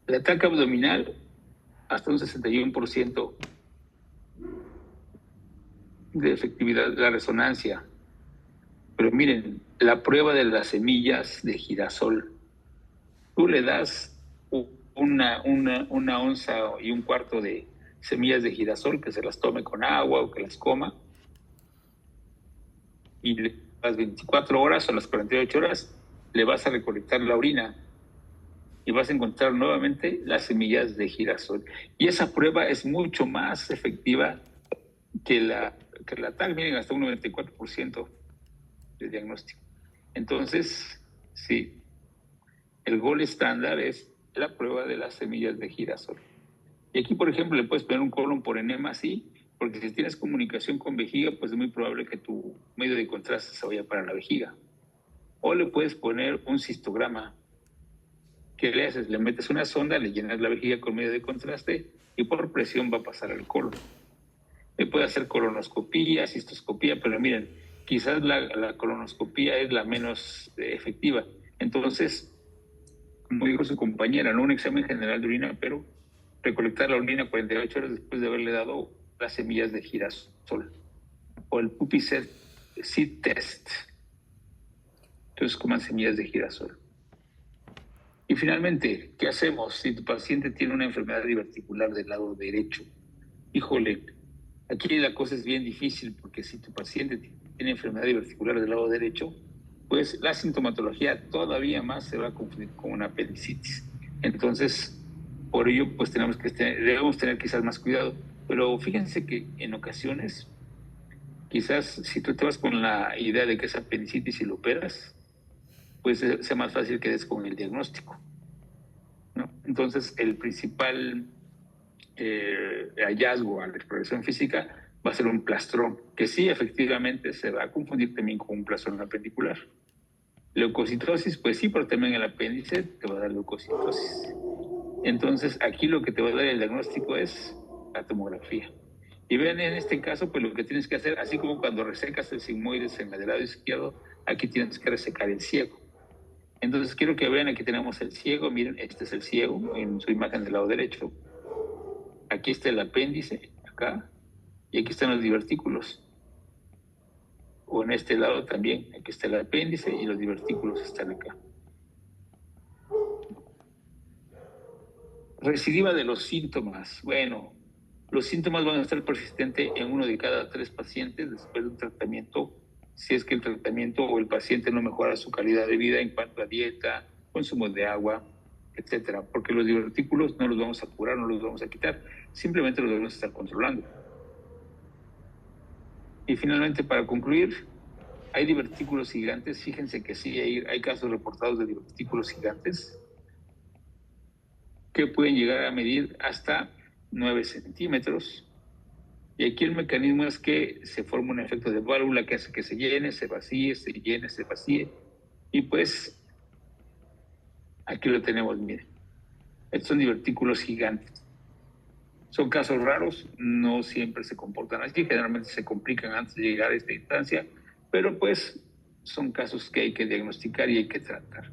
[SPEAKER 1] el ataque abdominal hasta un 61% de efectividad de la resonancia. Pero miren, la prueba de las semillas de girasol. Tú le das una onza y un cuarto de semillas de girasol, que se las tome con agua o que las coma, y las 24 horas o las 48 horas le vas a recolectar la orina y vas a encontrar nuevamente las semillas de girasol. Y esa prueba es mucho más efectiva que la TAC, miren, hasta un 94% de diagnóstico. Entonces, sí, el gol estándar es la prueba de las semillas de girasol. Y aquí, por ejemplo, le puedes poner un colon por enema, sí, porque si tienes comunicación con vejiga, pues es muy probable que tu medio de contraste se vaya para la vejiga. O le puedes poner un cistograma. ¿Qué le haces? Le metes una sonda, le llenas la vejiga con medio de contraste y por presión va a pasar al colon. Le puede hacer colonoscopía, cistoscopía, pero miren, quizás la colonoscopía es la menos efectiva. Entonces, como dijo su compañera, no un examen general de orina, pero recolectar la orina 48 horas después de haberle dado las semillas de girasol. O el puppy seed test. Entonces coman semillas de girasol. Y finalmente, ¿qué hacemos si tu paciente tiene una enfermedad diverticular del lado derecho? Híjole, aquí la cosa es bien difícil porque si tu paciente tiene enfermedad diverticular del lado derecho, pues la sintomatología todavía más se va a confundir con una apendicitis. Entonces, por ello, pues debemos tener quizás más cuidado. Pero fíjense que en ocasiones, quizás si tú te vas con la idea de que es apendicitis y lo operas, pues sea más fácil que des con el diagnóstico, ¿no? Entonces, el principal hallazgo a la exploración física va a ser un plastrón, que sí, efectivamente, se va a confundir también con un plastrón apendicular. Leucocitosis, pues sí, pero también el apéndice te va a dar leucocitosis. Entonces, aquí lo que te va a dar el diagnóstico es la tomografía. Y vean, en este caso, pues lo que tienes que hacer, así como cuando resecas el sigmoides en el lado izquierdo, aquí tienes que resecar el ciego. Entonces, quiero que vean, aquí tenemos el ciego. Miren, este es el ciego en su imagen del lado derecho. Aquí está el apéndice, acá, y aquí están los divertículos. O en este lado también, aquí está el apéndice y los divertículos están acá. Recidiva de los síntomas. Bueno, los síntomas van a estar persistentes en 1 de cada 3 pacientes después de un tratamiento, si es que el tratamiento o el paciente no mejora su calidad de vida en cuanto a dieta, consumo de agua, etcétera, porque los divertículos no los vamos a curar, no los vamos a quitar, simplemente los debemos estar controlando. Y finalmente, para concluir, hay divertículos gigantes. Fíjense que sí, hay casos reportados de divertículos gigantes que pueden llegar a medir hasta 9 centímetros. Y aquí el mecanismo es que se forma un efecto de válvula que hace que se llene, se vacíe, se llene, se vacíe. Y pues aquí lo tenemos, miren. Estos son divertículos gigantes. Son casos raros, no siempre se comportan así, generalmente se complican antes de llegar a esta instancia, pero pues son casos que hay que diagnosticar y hay que tratar.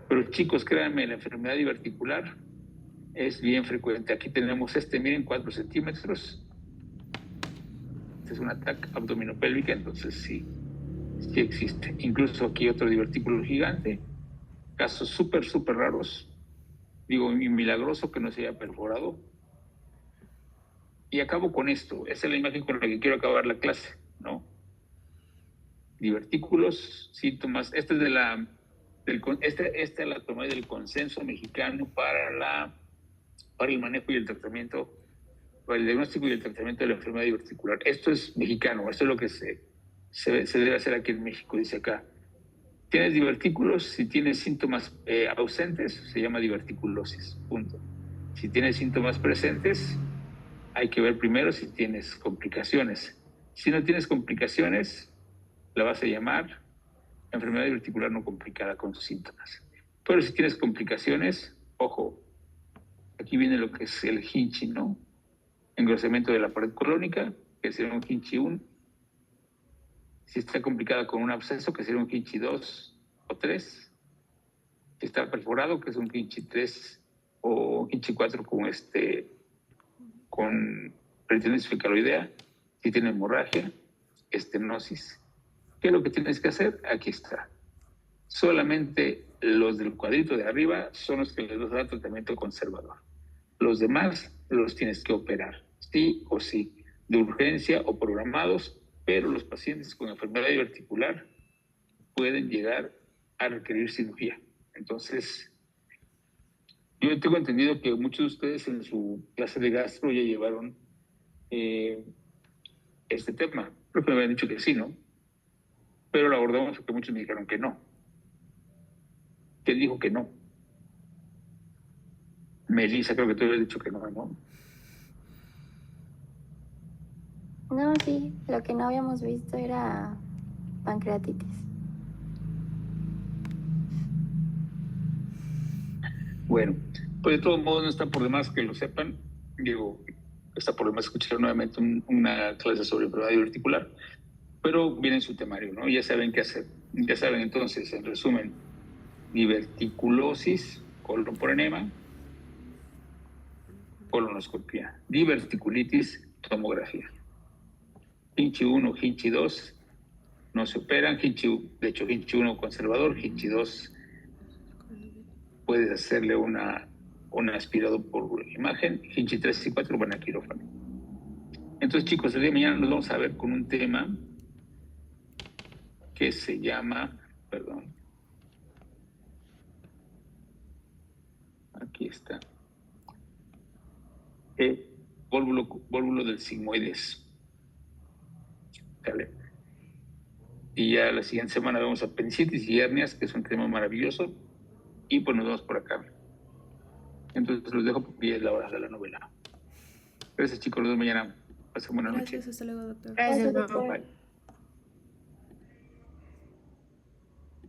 [SPEAKER 1] Pero chicos, créanme, la enfermedad diverticular es bien frecuente. Aquí tenemos miren, 4 centímetros. Este es un ataque abdominopélvica, entonces sí existe. Incluso aquí otro divertículo gigante. Casos súper raros. Digo, y milagroso que no se haya perforado. Y acabo con esto. Esa es la imagen con la que quiero acabar la clase, ¿no? Divertículos, síntomas. Esta es la toma del consenso mexicano para el manejo y el tratamiento, para el diagnóstico y el tratamiento de la enfermedad diverticular. Esto es mexicano, esto es lo que se debe hacer aquí en México, dice acá. Tienes divertículos, si tienes síntomas ausentes, se llama diverticulosis, punto. Si tienes síntomas presentes, hay que ver primero si tienes complicaciones. Si no tienes complicaciones, la vas a llamar enfermedad diverticular no complicada con sus síntomas. Pero si tienes complicaciones, ojo, aquí viene lo que es el hinchi, ¿no? Engrosamiento de la pared colónica, que sería un hinchi 1. Si está complicada con un absceso, que sería un hinchi 2 o 3. Si está perforado, que es un hinchi 3 o hinchi 4 con peritonitis fecaloidea. Si tiene hemorragia, estenosis. ¿Qué es lo que tienes que hacer? Aquí está. Solamente los del cuadrito de arriba son los que les vas a dar tratamiento conservador. Los demás los tienes que operar, sí o sí, de urgencia o programados, pero los pacientes con enfermedad diverticular pueden llegar a requerir cirugía. Entonces, yo tengo entendido que muchos de ustedes en su clase de gastro ya llevaron este tema. Creo que me habían dicho que sí, ¿no? Pero lo abordamos porque muchos me dijeron que no. ¿Quién dijo que no? Melissa, creo que tú habías dicho que no, ¿no?
[SPEAKER 6] No, sí, lo que no habíamos visto era pancreatitis.
[SPEAKER 1] Bueno, pues de todos modos no está por demás que lo sepan. Digo, está por demás escuchar nuevamente una clase sobre enfermedad diverticular, pero viene en su temario, ¿no? Ya saben qué hacer. Ya saben entonces, en resumen, diverticulosis, colon por enema, colonoscopia, diverticulitis, tomografía. Hinchi 1, Hinchi 2, no se operan. Hinchi, de hecho, Hinchi 1 conservador, Hinchi 2 puedes hacerle un aspirado por imagen, Hinchi 3 y 4 van a quirófano. Entonces, chicos, el día de mañana nos vamos a ver con un tema que se llama, perdón, aquí está, vólvulo del sigmoides. ¿Vale? Y ya la siguiente semana vamos a apendicitis y hernias, que es un tema maravilloso, y pues nos vemos por acá. Entonces los dejo porque ya es la hora de la novela. Gracias, chicos, nos vemos mañana. Pasen buena noche.
[SPEAKER 3] Gracias, hasta luego, doctor.
[SPEAKER 5] Gracias,
[SPEAKER 6] Gracias,
[SPEAKER 5] Mau.
[SPEAKER 6] doctor.
[SPEAKER 1] Bye.